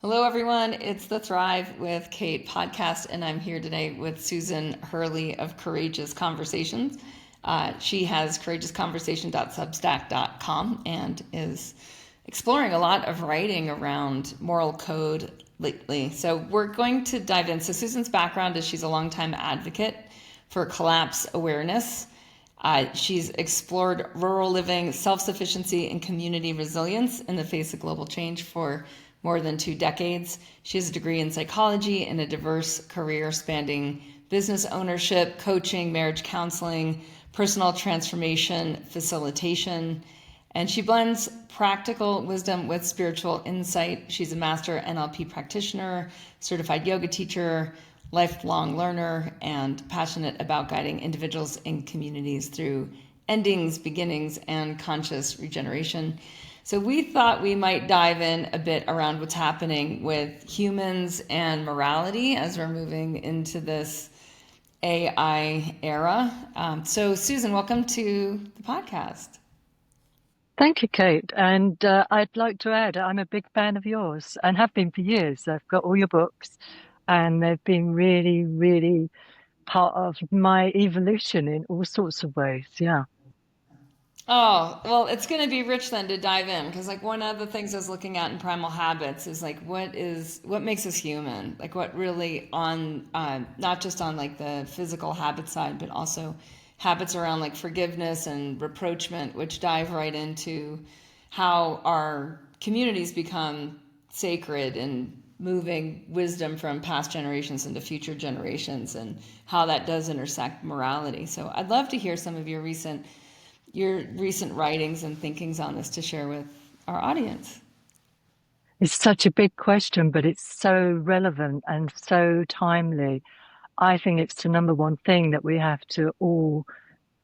Hello, everyone. It's the Thrive with Cate podcast, and I'm here today with Susan Hurley of Courageous Conversations. She has courageousconversation.substack.com and is exploring a lot of writing around moral code lately. So we're going to dive in. So Susan's background is she's a longtime advocate for collapse awareness. She's explored rural living, self-sufficiency, and community resilience in the face of global change for more than 2 decades. She has a degree in psychology and a diverse career spanning business ownership, coaching, marriage counseling, personal transformation, facilitation, and she blends practical wisdom with spiritual insight. She's a master NLP practitioner, certified yoga teacher, lifelong learner, and passionate about guiding individuals and communities through endings, beginnings, and conscious regeneration. So we thought we might dive in a bit around what's happening with humans and morality as we're moving into this AI era. So Susan, welcome to the podcast. Thank you, Kate. And I'd like to add, I'm a big fan of yours and have been for years. I've got all your books, and they've been really, really part of my evolution in all sorts of ways. Yeah. Oh, well, it's going to be rich then to dive in because like one of the things I was looking at in Primal Habits is like what makes us human? Like what really on not just on like the physical habit side, but also habits around like forgiveness and rapprochement, which dive right into how our communities become sacred and moving wisdom from past generations into future generations and how that does intersect morality. So I'd love to hear some of your recent writings and thinkings on this to share with our audience. It's such a big question, but it's so relevant and so timely. I think it's the number one thing that we have to all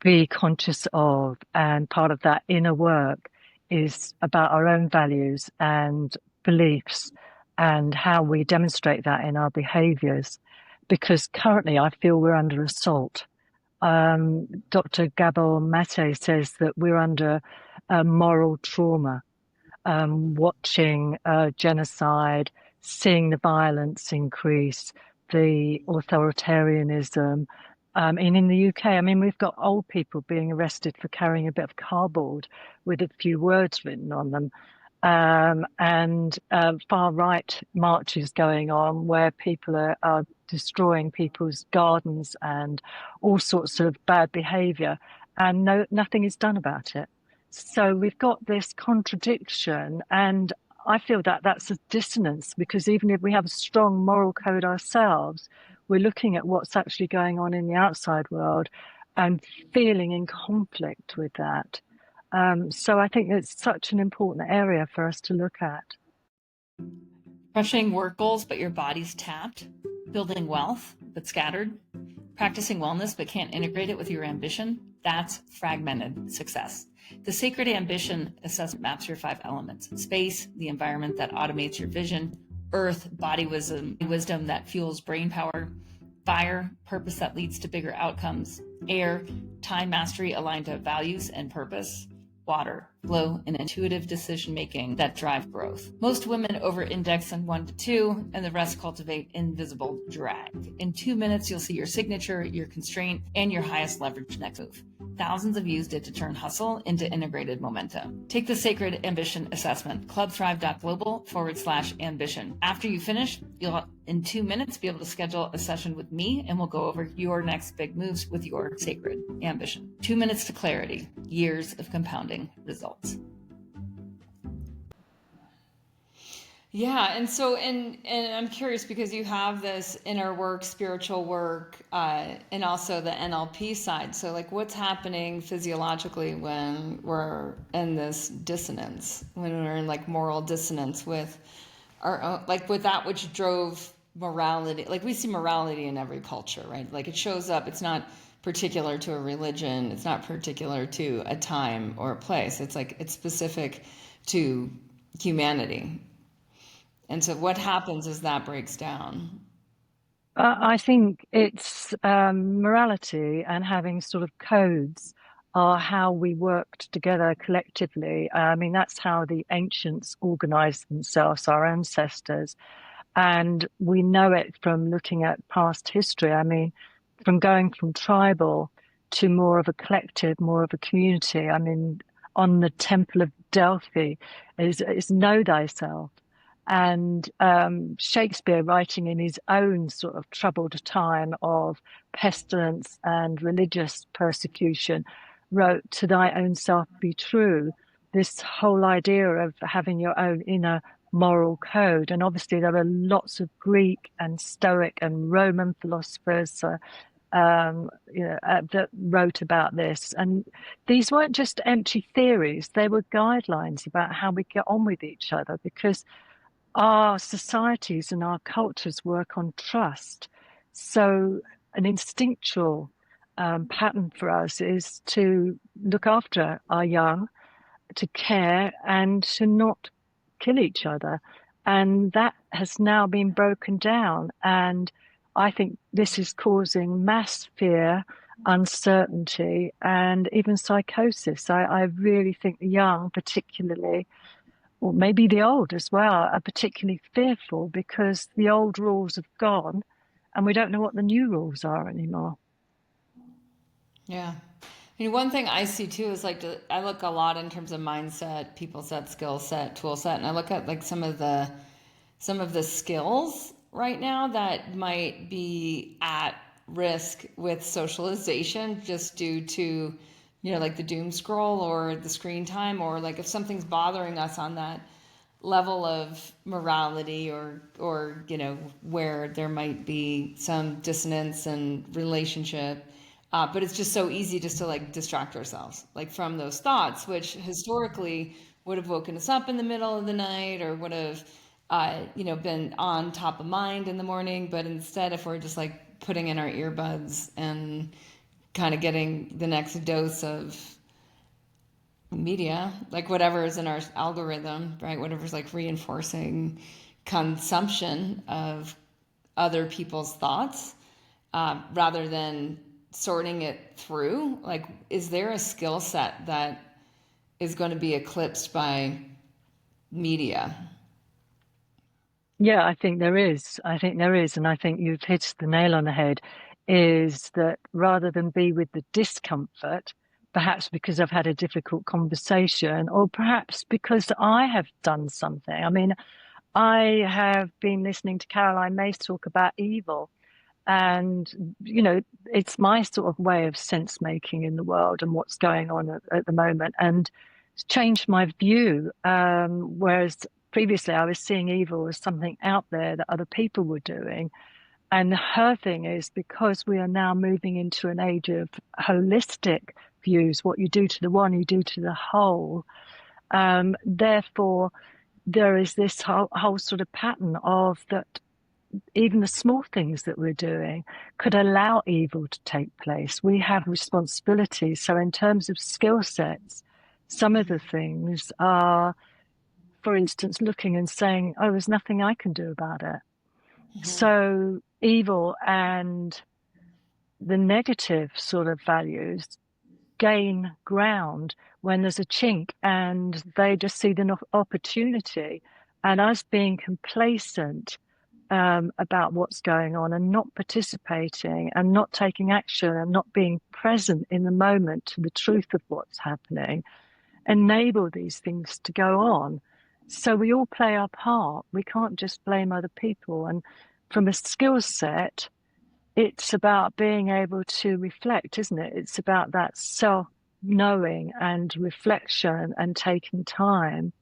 be conscious of. And part of that inner work is about our own values and beliefs and how we demonstrate that in our behaviors. Because currently I feel we're under assault. Dr. Gabor Mate says that we're under moral trauma, watching genocide, seeing the violence increase, the authoritarianism. And in the UK, I mean, we've got old people being arrested for carrying a bit of cardboard with a few words written on them. And far right marches going on where people are destroying people's gardens and all sorts of bad behavior, and nothing is done about it. So we've got this contradiction, and I feel that that's a dissonance because even if we have a strong moral code ourselves, we're looking at what's actually going on in the outside world and feeling in conflict with that. So I think it's such an important area for us to look at. Crushing work goals, but your body's tapped. Building wealth, but scattered. Practicing wellness, but can't integrate it with your ambition. That's fragmented success. The Sacred Ambition Assessment maps your 5 elements: space, the environment that automates your vision; earth, body wisdom that fuels brain power; fire, purpose that leads to bigger outcomes; air, time mastery aligned to values and purpose; water, flow, and intuitive decision making that drive growth. Most women over index in 1 to 2, and the rest cultivate invisible drag. In 2 minutes, you'll see your signature, your constraint, and your highest leverage next move. Thousands of used it to turn hustle into integrated momentum. Take the Sacred Ambition Assessment, clubthrive.global/ambition. After you finish, you'll in 2 minutes be able to schedule a session with me, and we'll go over your next big moves with your sacred ambition. 2 minutes to clarity, years of compounding results. Yeah, and so and I'm curious because you have this inner work, spiritual work, and also the NLP side. So like what's happening physiologically when we're in this dissonance, when we're in like moral dissonance with our own, like with that which drove morality. Like we see morality in every culture, right? Like it shows up, it's not particular to a religion, it's not particular to a time or a place. It's like it's specific to humanity. And so what happens as that breaks down? I think it's morality and having sort of codes. are how we worked together collectively. I mean, that's how the ancients organized themselves, our ancestors. And we know it from looking at past history. I mean, from going from tribal to more of a collective, more of a community. I mean, on the Temple of Delphi is know thyself. And Shakespeare, writing in his own sort of troubled time of pestilence and religious persecution, wrote, "To thy own self be true." This whole idea of having your own inner moral code. And obviously, there are lots of Greek and Stoic and Roman philosophers that wrote about this. And these weren't just empty theories, they were guidelines about how we get on with each other, because our societies and our cultures work on trust. So, an instinctual pattern for us is to look after our young, to care, and to not kill each other. And that has now been broken down. And I think this is causing mass fear, uncertainty, and even psychosis. I really think the young, particularly, or maybe the old as well, are particularly fearful because the old rules have gone and we don't know what the new rules are anymore. Yeah. I mean, one thing I see too is like I look a lot in terms of mindset, people set, skill set, tool set, and I look at like some of the skills right now that might be at risk with socialization just due to, like the doom scroll or the screen time, or like if something's bothering us on that level of morality, or where there might be some dissonance in relationship. But it's just so easy just to like distract ourselves like from those thoughts, which historically would have woken us up in the middle of the night, or would have been on top of mind in the morning. But instead, if we're just like putting in our earbuds and kind of getting the next dose of media, like whatever is in our algorithm, right? Whatever's like reinforcing consumption of other people's thoughts, rather than sorting it through. Like, is there a skill set that is going to be eclipsed by media? Yeah, I think there is. I think there is. And I think you've hit the nail on the head, is that rather than be with the discomfort, perhaps because I've had a difficult conversation, or perhaps because I have done something. I mean, I have been listening to Caroline Myss talk about evil. And, it's my sort of way of sense making in the world and what's going on at the moment. And it's changed my view. Whereas previously I was seeing evil as something out there that other people were doing. And her thing is, because we are now moving into an age of holistic views, what you do to the one, you do to the whole. Therefore, there is this whole sort of pattern of that even the small things that we're doing could allow evil to take place. We have responsibilities. So, in terms of skill sets, some of the things are, for instance, looking and saying, "Oh, there's nothing I can do about it." So, evil and the negative sort of values gain ground when there's a chink and they just see the opportunity. And us being complacent about what's going on and not participating and not taking action and not being present in the moment to the truth of what's happening, enable these things to go on. So we all play our part. We can't just blame other people. And from a skill set, it's about being able to reflect, isn't it? It's about that self knowing and reflection and taking time.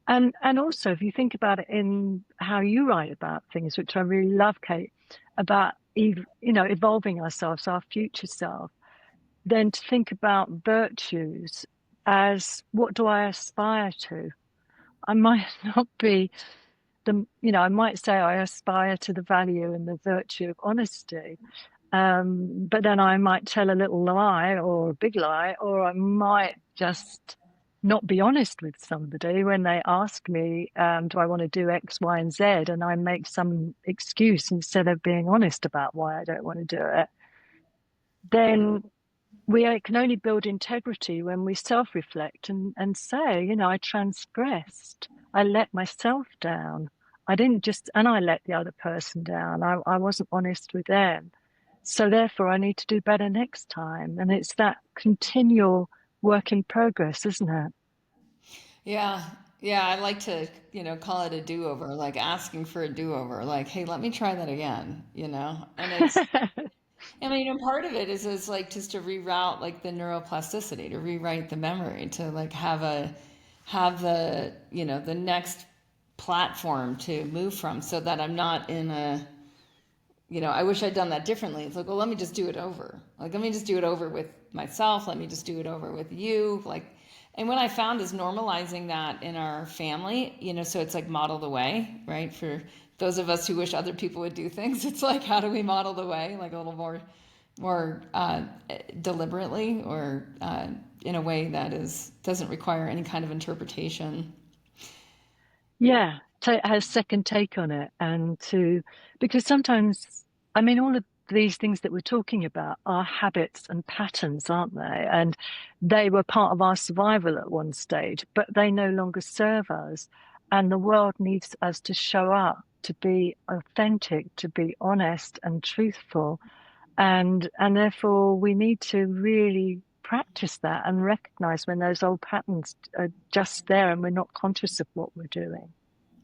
And also, if you think about it in how you write about things, which I really love, Cate, about evolving ourselves, our future self, then to think about virtues as, what do I aspire to? I might not be I might say I aspire to the value and the virtue of honesty. But then I might tell a little lie or a big lie, or I might just not be honest with somebody when they ask me, do I want to do X, Y, and Z? And I make some excuse instead of being honest about why I don't want to do it. Then we can only build integrity when we self-reflect and say, I transgressed. I let myself down. I didn't just, and I let the other person down. I wasn't honest with them. So therefore, I need to do better next time. And it's that continual work in progress, isn't it? Yeah. Yeah, I like to, call it a do-over, like asking for a do-over, like, hey, let me try that again, And and part of it is like just to reroute like the neuroplasticity, to rewrite the memory, to like have the next platform to move from so that I'm not in a, I wish I'd done that differently. It's like, well, let me just do it over. Like, let me just do it over with myself. Let me just do it over with you. Like, and what I found is normalizing that in our family, so it's like model the way, right? For those of us who wish other people would do things, it's like, how do we model the way? Like a little more deliberately, or in a way that doesn't require any kind of interpretation. Yeah, has second take on it, because sometimes, I mean, all of these things that we're talking about are habits and patterns, aren't they? And they were part of our survival at one stage, but they no longer serve us. And the world needs us to show up, to be authentic, to be honest and truthful. And therefore we need to really practice that and recognize when those old patterns are just there and we're not conscious of what we're doing.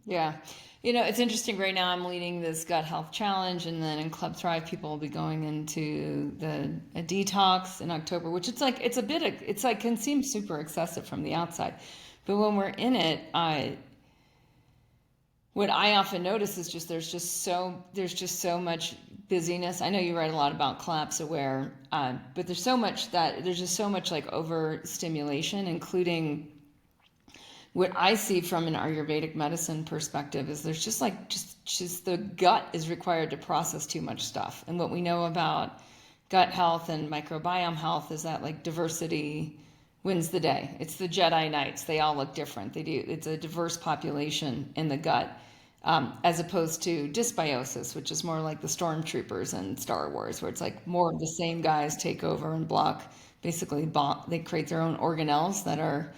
Yeah. It's interesting right now. I'm leading this gut health challenge, and then in Club Thrive, people will be going into a detox in October, which it's like can seem super excessive from the outside. But when we're in it, what I often notice is there's just so much busyness. I know you write a lot about collapse aware, but there's just so much like overstimulation, including what I see from an Ayurvedic medicine perspective is there's just the gut is required to process too much stuff. And what we know about gut health and microbiome health is that like diversity wins the day. It's the Jedi Knights. They all look different. It's a diverse population in the gut. As opposed to dysbiosis, which is more like the stormtroopers in Star Wars, where it's like more of the same guys take over and block, they create their own organelles that are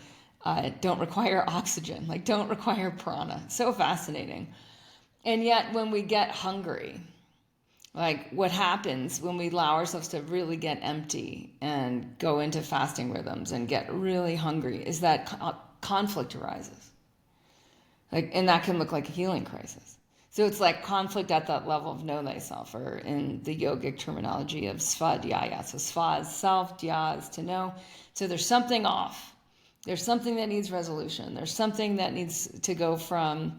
don't require oxygen, like don't require prana. So fascinating. And yet, when we get hungry, like what happens when we allow ourselves to really get empty and go into fasting rhythms and get really hungry is that conflict arises. Like, and that can look like a healing crisis. So it's like conflict at that level of know thyself, or in the yogic terminology of svadhyaya. So sva is self, dhya is to know. So there's something off. There's something that needs resolution. There's something that needs to go from,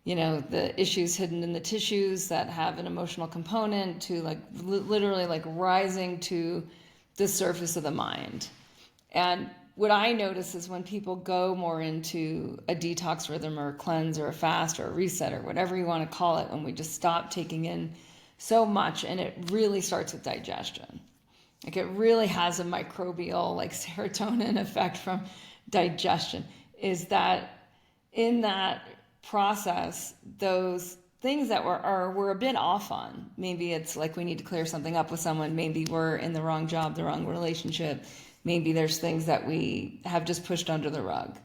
the issues hidden in the tissues that have an emotional component to like literally like rising to the surface of the mind. And what I notice is when people go more into a detox rhythm or a cleanse or a fast or a reset or whatever you want to call it, when we just stop taking in so much, and it really starts with digestion. Like it really has a microbial, like serotonin effect from digestion, is that in that process, those things that we're a bit off on. Maybe it's like we need to clear something up with someone. Maybe we're in the wrong job, the wrong relationship. Maybe there's things that we have just pushed under the rug.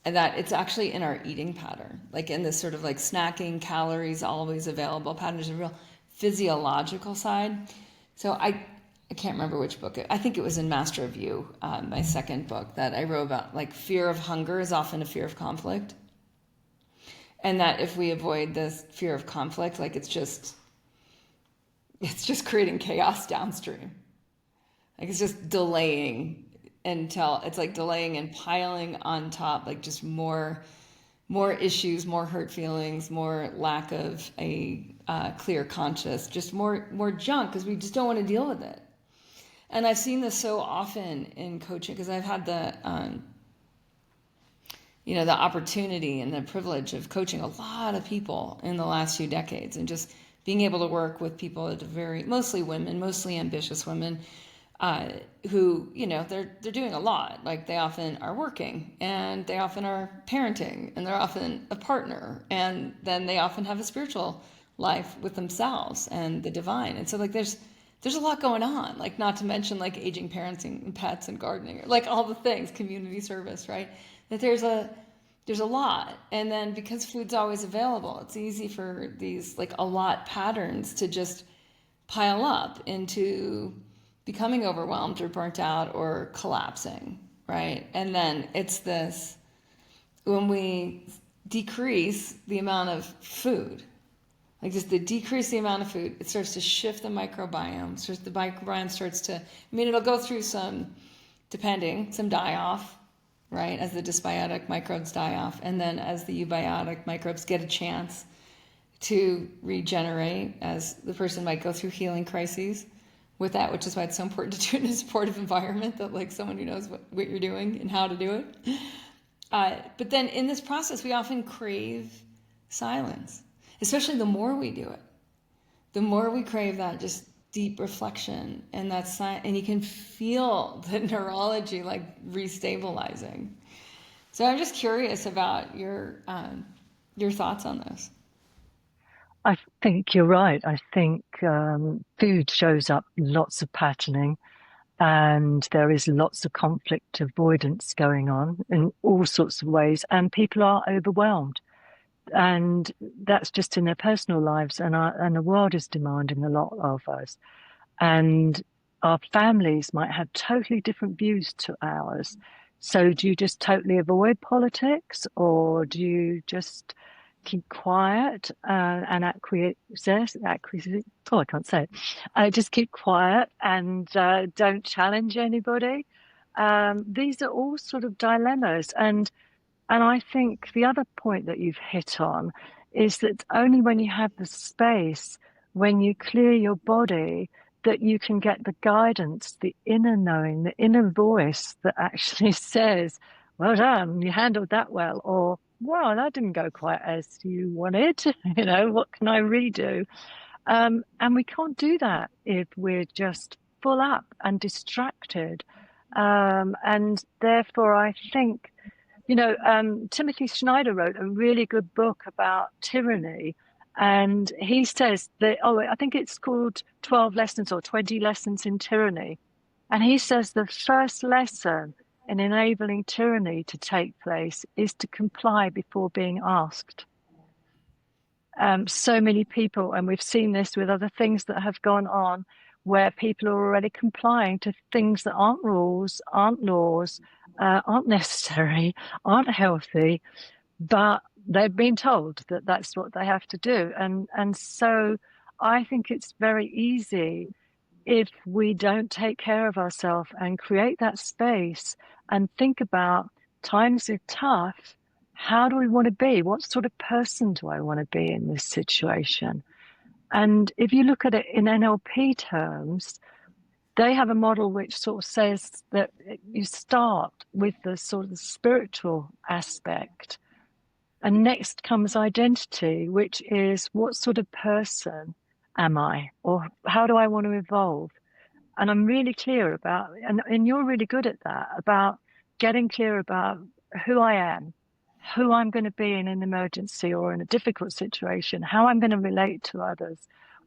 And that it's actually in our eating pattern, like in this sort of like snacking, calories always available pattern. There's a real physiological side. So I can't remember which book. I think it was in Master of You, my second book, that I wrote about like fear of hunger is often a fear of conflict. And that if we avoid this fear of conflict, like it's just creating chaos downstream. Like it's just delaying until it's like delaying and piling on top, like just more issues, more hurt feelings, more lack of a clear conscious, just more junk because we just don't want to deal with it. And I've seen this so often in coaching because I've had the opportunity and the privilege of coaching a lot of people in the last few decades, and just being able to work with people at mostly women, mostly ambitious women, who, they're doing a lot. Like they often are working, and they often are parenting, and they're often a partner, and then they often have a spiritual life with themselves and the divine. And so like there's a lot going on, like not to mention like aging parents and pets and gardening, like all the things, community service, right? That there's a lot. And then because food's always available, it's easy for these like a lot patterns to just pile up into becoming overwhelmed or burnt out or collapsing, right? And then it's this, when we decrease the amount of food, like just the decrease the amount of food, it starts to shift the microbiome. The microbiome starts to, I mean, it'll go through some, depending, some die off, right? As the dysbiotic microbes die off. And then as the eubiotic microbes get a chance to regenerate, as the person might go through healing crises with that, which is why it's so important to do it in a supportive environment, that like someone who knows what you're doing and how to do it. But then in this process, we often crave silence, especially the more we do it. The more we crave that just deep reflection and that silence, and you can feel the neurology like restabilizing. So I'm just curious about your thoughts on this. I think you're right. I think food shows up lots of patterning, and there is lots of conflict avoidance going on in all sorts of ways, and people are overwhelmed. And that's just in their personal lives, and the world is demanding a lot of us. And our families might have totally different views to ours. So do you just totally avoid politics, or do you just keep quiet and acquiesce? Oh, I can't say it. Just keep quiet and don't challenge anybody. These are all sort of dilemmas, and I think the other point that you've hit on is that only when you have the space, when you clear your body, that you can get the guidance, the inner knowing, the inner voice that actually says, well done, you handled that well, or, well, that didn't go quite as you wanted, what can I redo? And we can't do that if we're just full up and distracted. And therefore, I think Timothy Snyder wrote a really good book about tyranny. And he says that, I think it's called 12 Lessons or 20 Lessons in Tyranny. And he says the first lesson in enabling tyranny to take place is to comply before being asked. So many people, and we've seen this with other things that have gone on, where people are already complying to things that aren't rules, aren't laws, aren't necessary, aren't healthy, but they've been told that that's what they have to do. And so I think it's very easy, if we don't take care of ourselves and create that space and think about times are tough, how do we want to be? What sort of person do I want to be in this situation? And if you look at it in NLP terms, they have a model which sort of says that you start with the sort of spiritual aspect, and next comes identity, which is what sort of person am I, or how do I want to evolve? And I'm really clear about, and you're really good at that, about getting clear about who I am, who I'm going to be in an emergency or in a difficult situation, how I'm going to relate to others,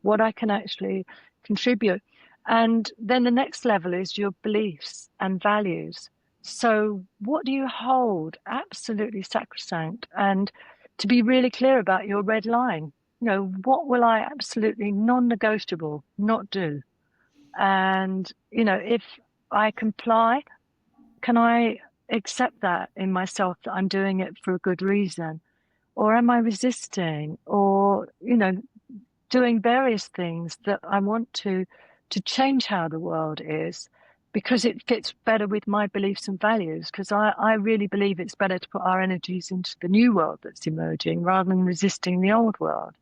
what I can actually contribute. And then the next level is your beliefs and values. So what do you hold absolutely sacrosanct? And to be really clear about your red line, what will I absolutely non-negotiable not do? And, if I comply, can I accept that in myself, that I'm doing it for a good reason? Or am I resisting, or, doing various things that I want to change how the world is, because it fits better with my beliefs and values? Because I really believe it's better to put our energies into the new world that's emerging rather than resisting the old world.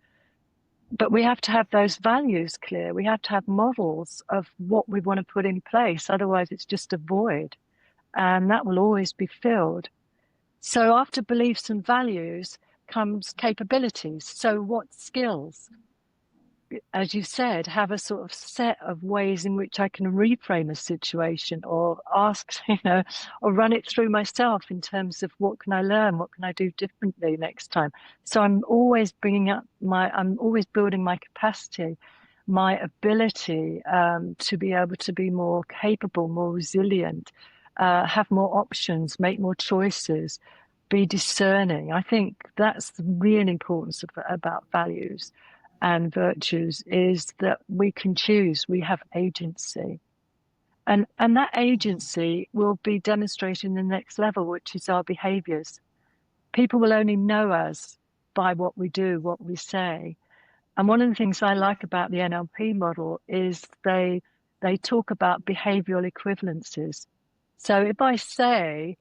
But we have to have those values clear. We have to have models of what we want to put in place. Otherwise, it's just a void, and that will always be filled. So after beliefs and values comes capabilities. So what skills? As you said, have a sort of set of ways in which I can reframe a situation, or ask, or run it through myself in terms of what can I learn? What can I do differently next time? So I'm always building my capacity. my ability to be able to be more capable, more resilient, have more options, make more choices, be discerning. I think that's the real importance about values and virtues is that we can choose, we have agency. And that agency will be demonstrated in the next level, which is our behaviors. People will only know us by what we do, what we say. And one of the things I like about the NLP model is they talk about behavioral equivalences. So if I say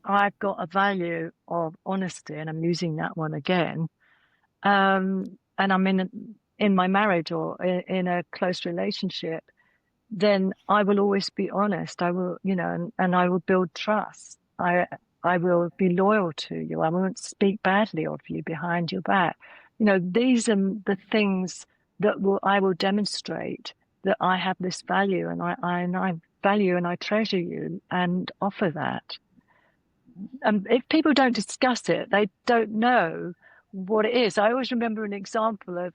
I've got a value of honesty, and I'm using that one again, and I'm in my marriage or in a close relationship, then I will always be honest. I will, and I will build trust. I will be loyal to you. I won't speak badly of you behind your back. These are the things that I will demonstrate that I have this value, and I value and I treasure you and offer that. And if people don't discuss it, they don't know what it is. I always remember an example of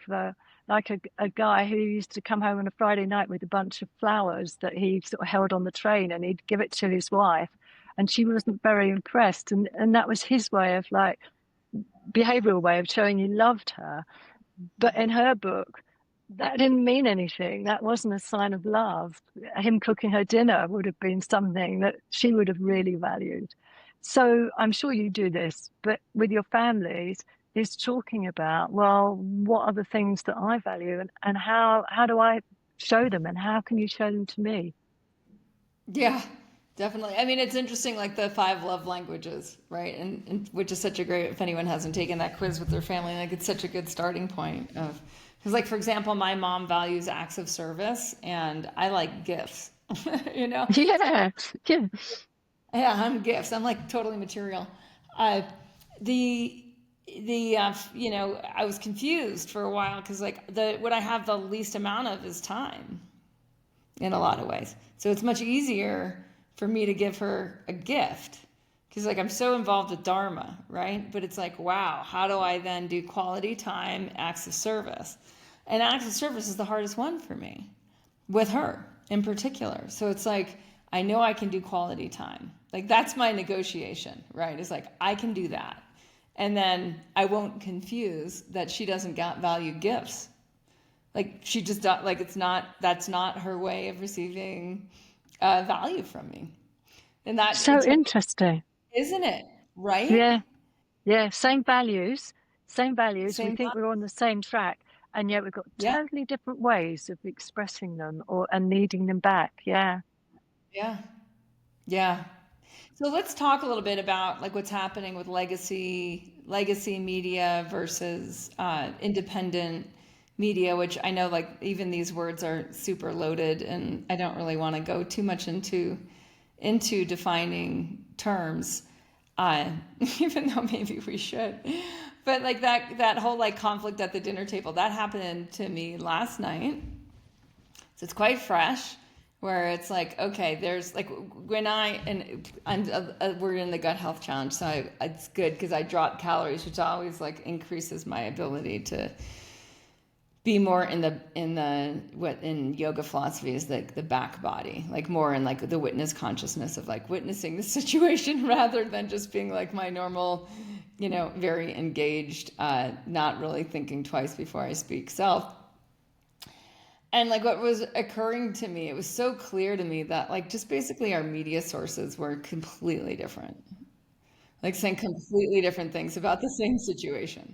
like a guy who used to come home on a Friday night with a bunch of flowers that he sort of held on the train, and he'd give it to his wife, and she wasn't very impressed. And that was his way of like behavioral way of showing he loved her. But in her book, that didn't mean anything. That wasn't a sign of love. Him cooking her dinner would have been something that she would have really valued. So I'm sure you do this, but with your families, is talking about, well, what are the things that I value, and how do I show them, and how can you show them to me? Yeah, definitely. I mean, it's interesting, like the five love languages, right? And which is such a great, if anyone hasn't taken that quiz with their family, like it's such a good starting point of, because like, for example, my mom values acts of service and I like gifts, you know? Yeah, yeah. Yeah, I'm gifts. I'm like totally material. Uh, the I was confused for a while because like the what I have the least amount of is time in a lot of ways. So it's much easier for me to give her a gift because like I'm so involved with Dharma, right? But it's like, wow, how do I then do quality time, acts of service? And acts of service is the hardest one for me with her in particular. So it's like, I know I can do quality time. Like that's my negotiation, right? It's like, I can do that. And then I won't confuse that she doesn't value gifts. Like she just like that's not her way of receiving value from me. And that So it's like, interesting. isn't it? Right? Yeah, yeah. Same values, same values. We Same think we're on the same track, and yet we've got Yeah. totally different ways of expressing them or and needing them back. Yeah. Yeah. Yeah. So let's talk a little bit about like what's happening with legacy media versus independent media, which I know like even these words are super loaded, and I don't really want to go too much into defining terms, uh, even though maybe we should. But like that whole like conflict at the dinner table that happened to me last night. So it's quite fresh, where it's like, okay, there's like when we're in the gut health challenge, so it's good because I drop calories, which always like increases my ability to be more in the what in yoga philosophy is the back body, like more in like the witness consciousness of like witnessing the situation rather than just being like my normal, very engaged, not really thinking twice before I speak self. And like what was occurring to me, it was so clear to me that like just basically our media sources were completely different, like saying completely different things about the same situation.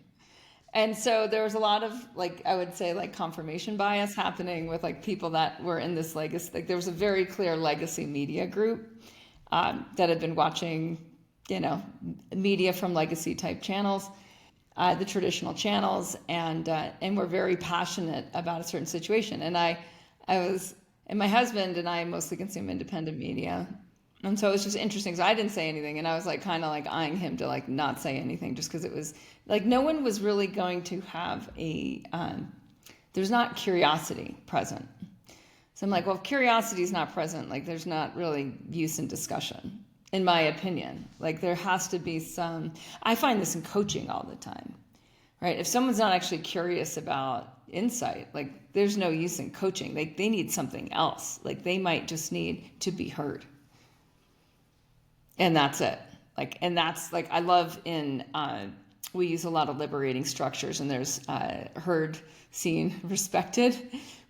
And so there was a lot of like I would say like confirmation bias happening with like people that were in this legacy. Like there was a very clear legacy media group that had been watching, media from legacy type channels, the traditional channels, and we're very passionate about a certain situation. And my husband and I mostly consume independent media, and so it was just interesting. So I didn't say anything, and I was like kind of like eyeing him to like not say anything, just because it was like no one was really going to have there's not curiosity present. So I'm like, well, if curiosity is not present, like there's not really use in discussion, in my opinion. Like there has to be some. I find this in coaching all the time. right? If someone's not actually curious about insight, like there's no use in coaching. Like they need something else. Like they might just need to be heard. And that's it. Like, and that's like, I love in, we use a lot of liberating structures, and there's heard, seen, respected,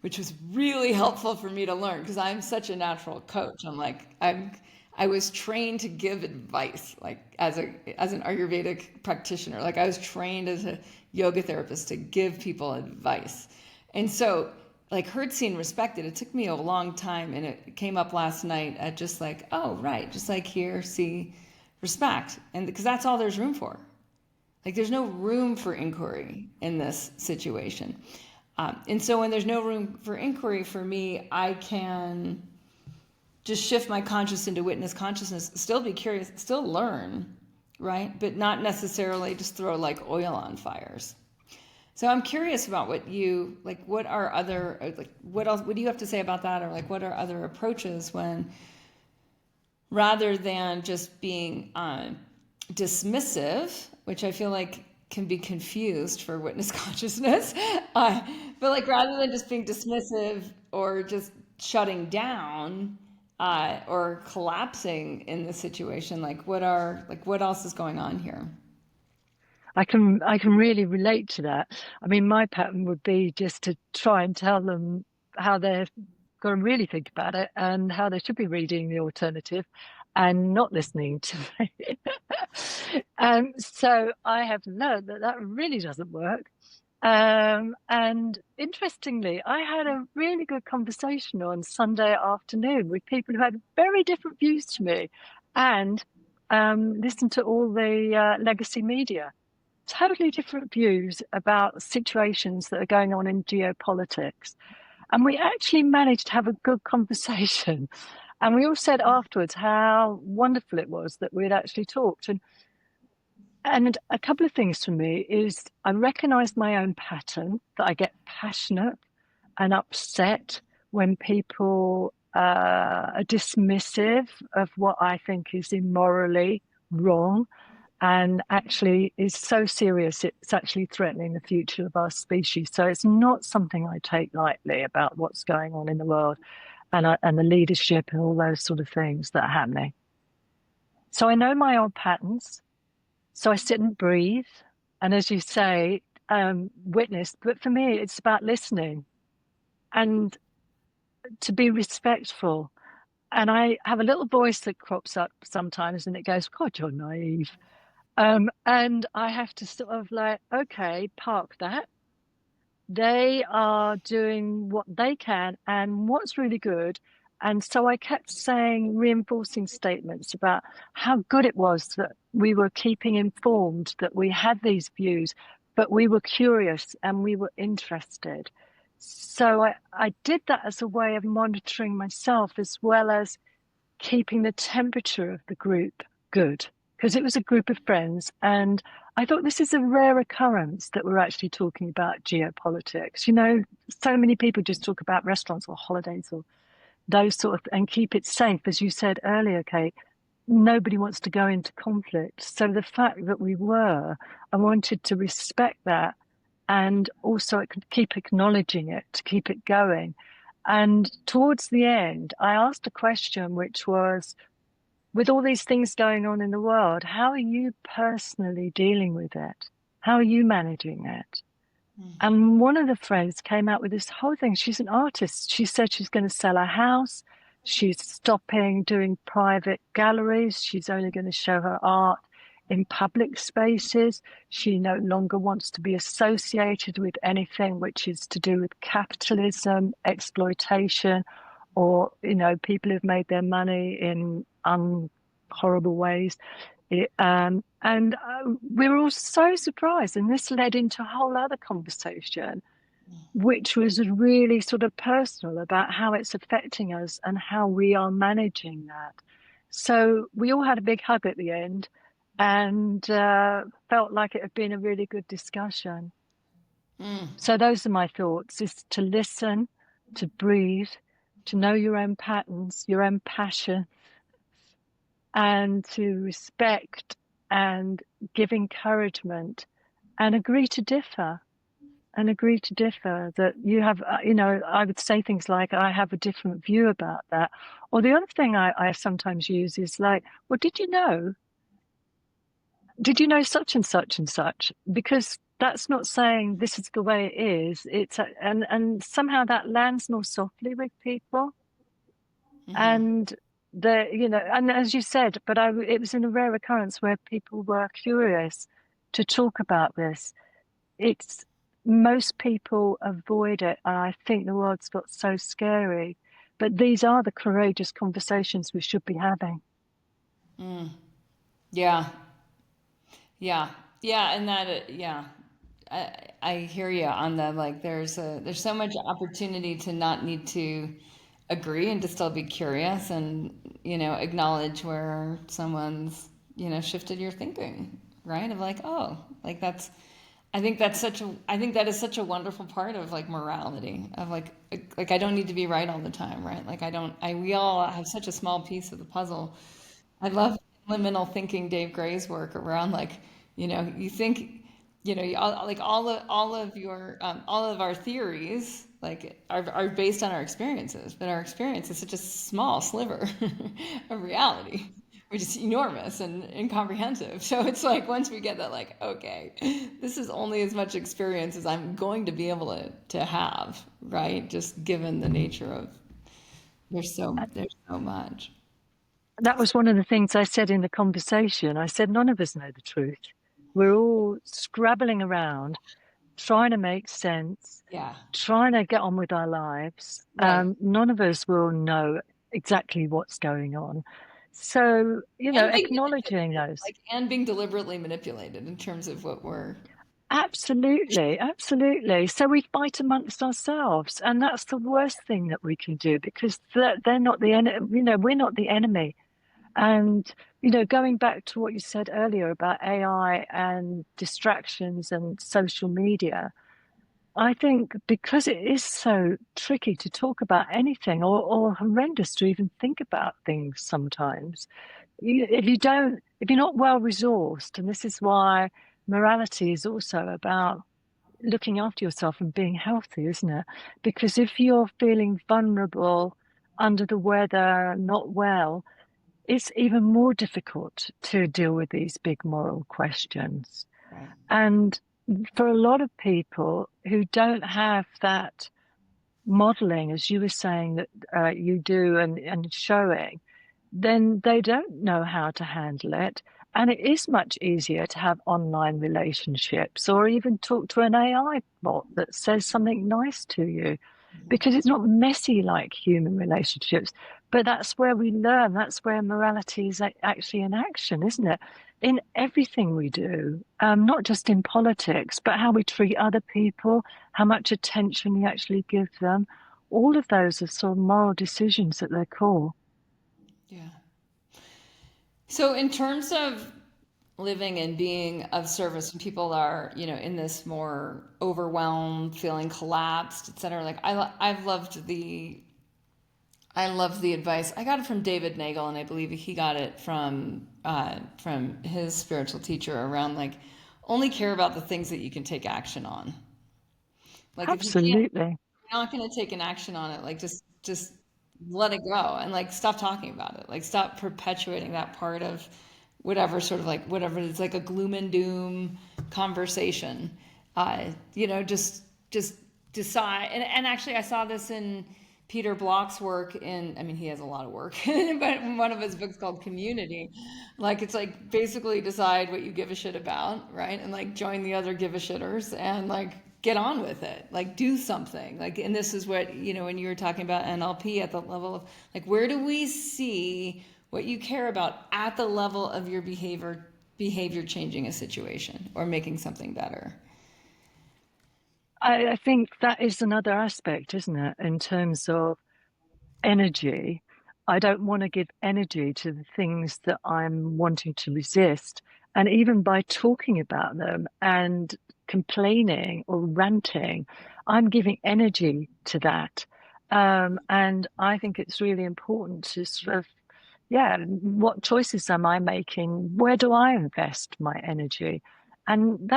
which was really helpful for me to learn because I'm such a natural coach. I was trained to give advice, like as an Ayurvedic practitioner. Like I was trained as a yoga therapist to give people advice, and so like heard, seen, respected. It took me a long time, and it came up last night at just like, oh right, just like hear, see, respect, and because that's all there's room for. Like there's no room for inquiry in this situation. And so when there's no room for inquiry for me, I can just shift my conscious into witness consciousness, still be curious, still learn, right? But not necessarily just throw like oil on fires. So I'm curious about what you, like, what are other, like, what else, what do you have to say about that? Or like, what are other approaches when, rather than just being dismissive, which I feel like can be confused for witness consciousness, but like rather than just being dismissive or just shutting down or collapsing in the situation, like what else is going on here? I can really relate to that. I mean, my pattern would be just to try and tell them how they've got to really think about it and how they should be reading the alternative and not listening to me. So I have learned that that really doesn't work. And interestingly, I had a really good conversation on Sunday afternoon with people who had very different views to me and listened to all the legacy media, totally different views about situations that are going on in geopolitics. And we actually managed to have a good conversation. And we all said afterwards how wonderful it was that we'd actually talked. And a couple of things for me is I recognize my own pattern that I get passionate and upset when people are dismissive of what I think is immorally wrong and actually is so serious it's actually threatening the future of our species. So it's not something I take lightly about what's going on in the world and the leadership and all those sort of things that are happening. So I know my old patterns. So I sit and breathe. And as you say, witness. But for me, it's about listening and to be respectful. And I have a little voice that crops up sometimes and it goes, God, you're naive. And I have to sort of like, okay, park that. They are doing what they can and what's really good. And so I kept saying reinforcing statements about how good it was that we were keeping informed, that we had these views, but we were curious and we were interested. So I did that as a way of monitoring myself as well as keeping the temperature of the group good, because it was a group of friends. And I thought this is a rare occurrence that we're actually talking about geopolitics. You know, so many people just talk about restaurants or holidays or those sort of, and keep it safe. As you said earlier, Kate, nobody wants to go into conflict. So the fact that we were, I wanted to respect that and also keep acknowledging it, to keep it going. And towards the end, I asked a question, which was, with all these things going on in the world, how are you personally dealing with it? How are you managing it? And one of the friends came out with this whole thing. She's an artist. She said she's going to sell her house. She's stopping doing private galleries. She's only going to show her art in public spaces. She no longer wants to be associated with anything which is to do with capitalism, exploitation, or, you know, people who've made their money in horrible ways. And we were all so surprised. And this led into a whole other conversation, which was really sort of personal about how it's affecting us and how we are managing that. So we all had a big hug at the end and felt like it had been a really good discussion. So those are my thoughts, is to listen, to breathe, to know your own patterns, your own passion, and to respect and give encouragement and agree to differ. And agree to differ, that you have, I would say things like, I have a different view about that. Or the other thing I sometimes use is like, well, did you know? Did you know such and such and such? Because that's not saying this is the way it is. And somehow that lands more softly with people. Hmm. And and as you said, but it was in a rare occurrence where people were curious to talk about this. It's Most people avoid it, and I think the world's got so scary. But these are the courageous conversations we should be having. Yeah. Yeah. Yeah. And yeah. I hear you on the like there's so much opportunity to not need to agree and to still be curious and acknowledge where someone's shifted your thinking, right? Of like, oh, like that's I think that is such a wonderful part of like morality of like I don't need to be right all the time, right? Like I don't I we all have such a small piece of the puzzle. I love liminal thinking, Dave Gray's work around like, you think, like all of your all of our theories like are based on our experiences, but our experience is such a small sliver of reality, which is enormous and incomprehensive. So it's like once we get that, like, okay, this is only as much experience as I'm going to be able to have, right? Just given the nature of there's so much. That was one of the things I said in the conversation. I said, none of us know the truth. We're all scrabbling around, trying to make sense, Yeah. trying to get on with our lives. Right. None of us will know exactly what's going on. So, And being acknowledging manipulated, those. like, and being deliberately manipulated in terms of what we're. Absolutely, absolutely. So we fight amongst ourselves, and that's the worst thing that we can do, because they're not the enemy. We're not the enemy. And going back to what you said earlier about AI and distractions and social media, I think because it is so tricky to talk about anything, or horrendous to even think about things sometimes, if you're not well resourced, and this is why morality is also about looking after yourself and being healthy, isn't it? Because if you're feeling vulnerable, under the weather, not well, it's even more difficult to deal with these big moral questions. Right. And for a lot of people who don't have that modeling, as you were saying that you do, and showing, then they don't know how to handle it. And it is much easier to have online relationships, or even talk to an AI bot that says something nice to you, because it's not messy like human relationships. But that's where we learn. That's where morality is actually in action, isn't it? In everything we do, not just in politics, but how we treat other people, how much attention we actually give them. All of those are sort of moral decisions at their core. Yeah. So in terms of living and being of service when people are, in this more overwhelmed, feeling collapsed, et cetera, like I loved the advice. I got it from David Nagel, and I believe he got it from his spiritual teacher around like only care about the things that you can take action on. Like if you can't, Absolutely. you're not going to take an action on it. Like just let it go and like stop talking about it. Like stop perpetuating that part of whatever sort of like whatever it's like a gloom and doom conversation. Just decide. And actually, I saw this in Peter Block's work in. I mean, he has a lot of work, but in one of his books called Community, like it's like basically decide what you give a shit about, right? And like join the other give a shitters and like get on with it, like do something, like, and this is what when you were talking about NLP at the level of like where do we see what you care about at the level of your behavior changing a situation or making something better. I think that is another aspect, isn't it, in terms of energy. I don't want to give energy to the things that I'm wanting to resist. And even by talking about them and complaining or ranting, I'm giving energy to that. And I think it's really important to sort of, yeah, what choices am I making? Where do I invest my energy? And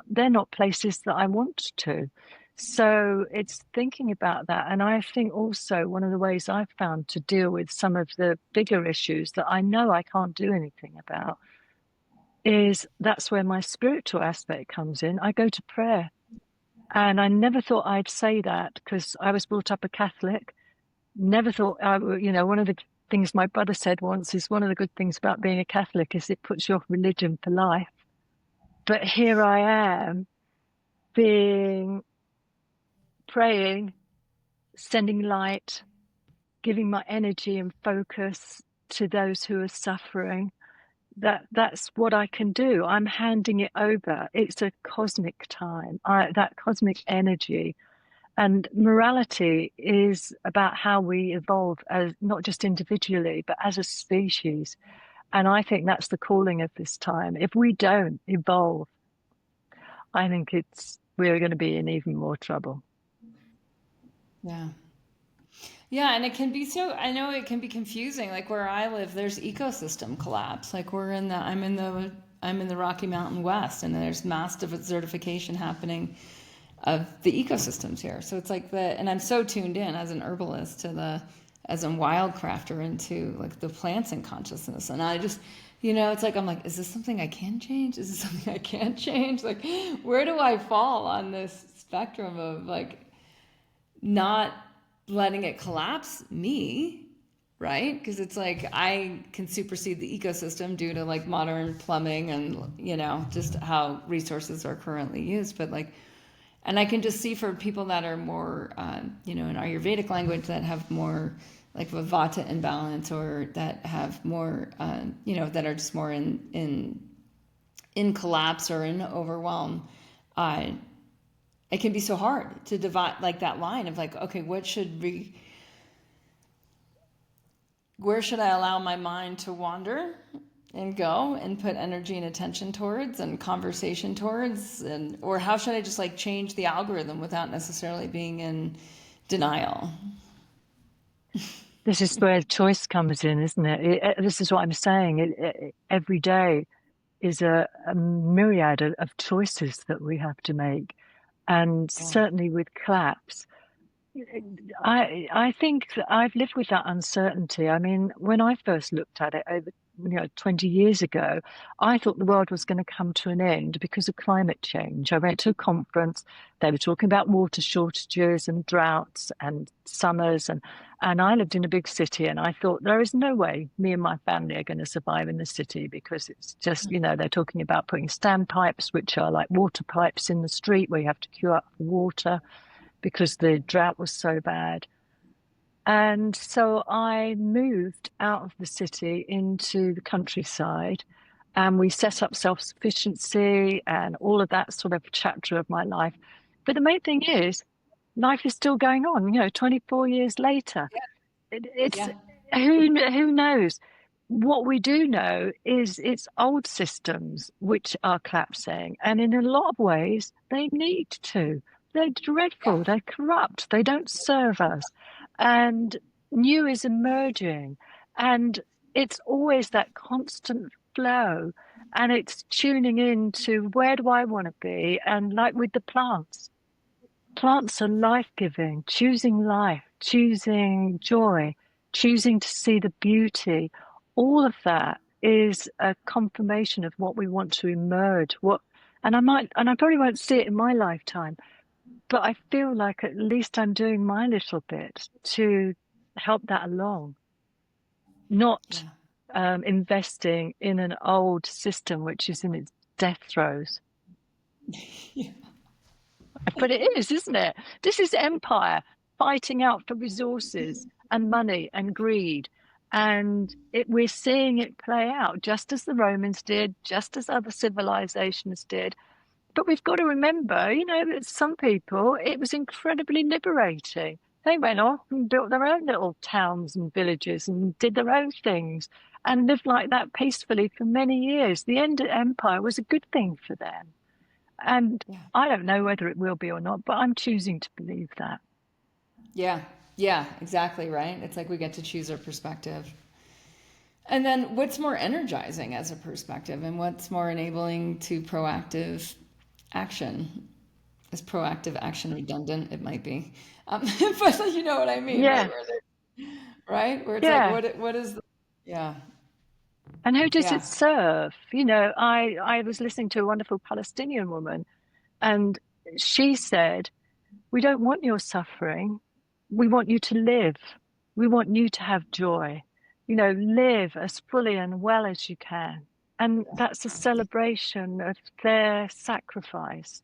they're not places that I want to. So it's thinking about that. And I think also one of the ways I've found to deal with some of the bigger issues that I know I can't do anything about is that's where my spiritual aspect comes in. I go to prayer. And I never thought I'd say that because I was brought up a Catholic. Never thought, one of the things my brother said once is one of the good things about being a Catholic is it puts you off religion for life. But here I am being praying, sending light, giving my energy and focus to those who are suffering. That's what I can do. I'm handing it over. It's a cosmic time. That cosmic energy and morality is about how we evolve as not just individually, but as a species. And I think that's the calling of this time. If we don't evolve, I think we're going to be in even more trouble. Yeah. Yeah, and it can be so, I know it can be confusing. Like where I live, there's ecosystem collapse. Like I'm in the Rocky Mountain West, and there's massive desertification happening of the ecosystems here. So it's like and I'm so tuned in as an herbalist as a wildcrafter into like the plants and consciousness. And I just, it's like, I'm like, is this something I can change? Is this something I can't change? Like, where do I fall on this spectrum of like not letting it collapse me, right? Because it's like I can supersede the ecosystem due to like modern plumbing and just how resources are currently used. But like, and I can just see for people that are more, in Ayurvedic language that have more like a vata imbalance, or that have more, that are just more in collapse or in overwhelm. It can be so hard to divide like that line of like, okay, where should I allow my mind to wander and go and put energy and attention towards and conversation towards, or how should I just like change the algorithm without necessarily being in denial? This is where choice comes in, isn't it? This is what I'm saying. Every day is a myriad of choices that we have to make. And Yeah. certainly with collapse, I think I've lived with that uncertainty. I mean, when I first looked at it over 20 years ago, I thought the world was going to come to an end because of climate change. I went to a conference, they were talking about water shortages and droughts and summers, and I lived in a big city, and I thought there is no way me and my family are going to survive in the city because it's just, they're talking about putting standpipes, which are like water pipes in the street where you have to queue up for water because the drought was so bad. And so I moved out of the city into the countryside, and we set up self-sufficiency and all of that sort of chapter of my life. But the main thing is, life is still going on, 24 years later. It's Yeah. who knows? What we do know is it's old systems which are collapsing, and in a lot of ways they need to. They're dreadful, Yeah. they're corrupt, they don't serve us, and new is emerging, and it's always that constant flow, and it's tuning in to where do I want to be, and like with the plants are life-giving, choosing life, choosing joy, choosing to see the beauty. All of that is a confirmation of what we want to emerge. And I probably won't see it in my lifetime, but I feel like at least I'm doing my little bit to help that along, not Yeah. investing in an old system which is in its death throes. Yeah. But it is, isn't it? This is empire fighting out for resources and money and greed. And we're seeing it play out just as the Romans did, just as other civilizations did. But we've got to remember, that some people, it was incredibly liberating. They went off and built their own little towns and villages and did their own things and lived like that peacefully for many years. The end of empire was a good thing for them. And Yeah. I don't know whether it will be or not, but I'm choosing to believe that. Yeah. Yeah. Exactly. Right. It's like we get to choose our perspective. And then what's more energizing as a perspective and what's more enabling to proactive action? Is proactive action redundant? It might be. But you know what I mean, right? Yeah, Where it's like, yeah. what is the, yeah, And who does it yeah, serve? I was listening to a wonderful Palestinian woman, and she said, "We don't want your suffering. We want you to live. We want you to have joy. Live as fully and well as you can." And that's a celebration of their sacrifice.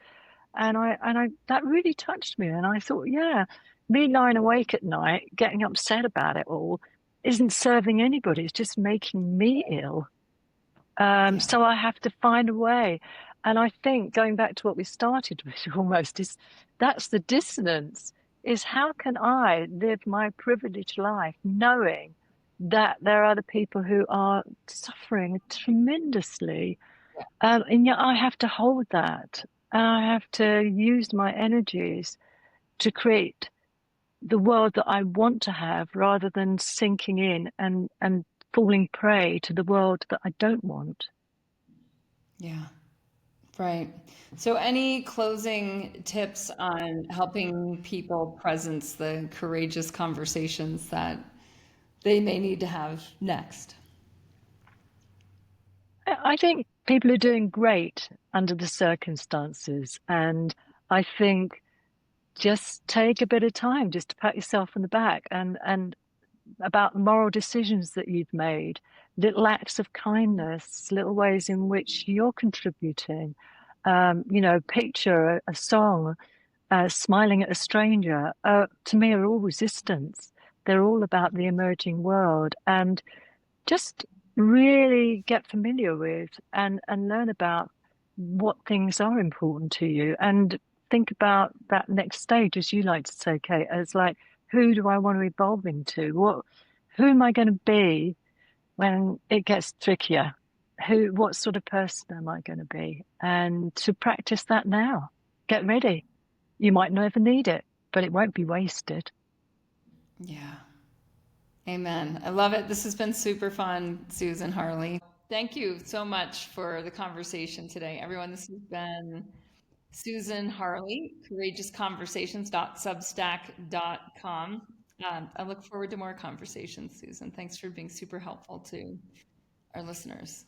And I that really touched me. And I thought, yeah, me lying awake at night, getting upset about it all, isn't serving anybody. It's just making me ill. yeah, So I have to find a way. And I think going back to what we started with almost is that's the dissonance is how can I live my privileged life knowing that there are other people who are suffering tremendously, and yet I have to hold that and I have to use my energies to create the world that I want to have rather than sinking in and falling prey to the world that I don't want. yeah. Right. So, any closing tips on helping people presence the courageous conversations that they may need to have next? I think people are doing great under the circumstances. And I think just take a bit of time just to pat yourself on the back and about the moral decisions that you've made, little acts of kindness, little ways in which you're contributing. Picture a song, smiling at a stranger, to me are all resistance. They're all about the emerging world. And just really get familiar with and learn about what things are important to you and think about that next stage, as you like to say, Kate, as like, who do I want to evolve into? Who am I going to be when it gets trickier? What sort of person am I going to be? And to practice that now. Get ready. You might never need it, but it won't be wasted. Yeah. Amen. I love it. This has been super fun, Susan Harley. Thank you so much for the conversation today. Everyone, this has been Susan Harley, courageousconversations.substack.com. I look forward to more conversations, Susan. Thanks for being super helpful to our listeners.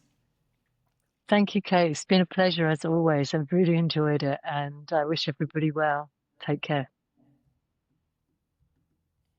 Thank you, Kate. It's been a pleasure as always. I've really enjoyed it and I wish everybody well. Take care.